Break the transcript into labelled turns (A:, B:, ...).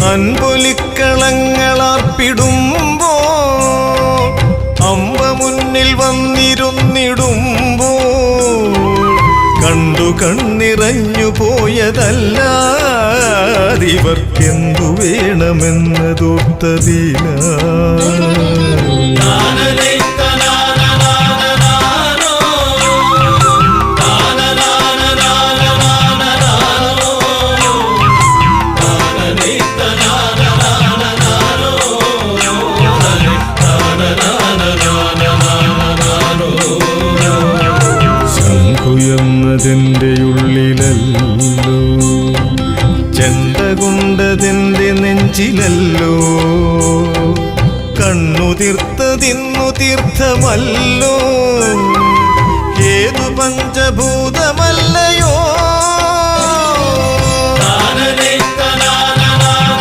A: അൻപൊലിക്കളങ്ങളാർപ്പിടുമ്പോ അമ്പ മുന്നിൽ വന്നിരുന്നിടുമ്പോ കണ്ടു കണ്ണിറഞ്ഞു പോയതല്ലാതിവർക്കെന്തു വേണമെന്നതോർത്തതിന ശംഖുയെന്നതിൻ്റെ ഉള്ളിലല്ലോ ചെണ്ട കൊണ്ടതിൻ്റെ നെഞ്ചിലല്ലോ കണ്ണു തീർത്തതിന്നു തീർത്ഥമല്ലോ ഏതു പഞ്ചഭൂതമല്ലയോ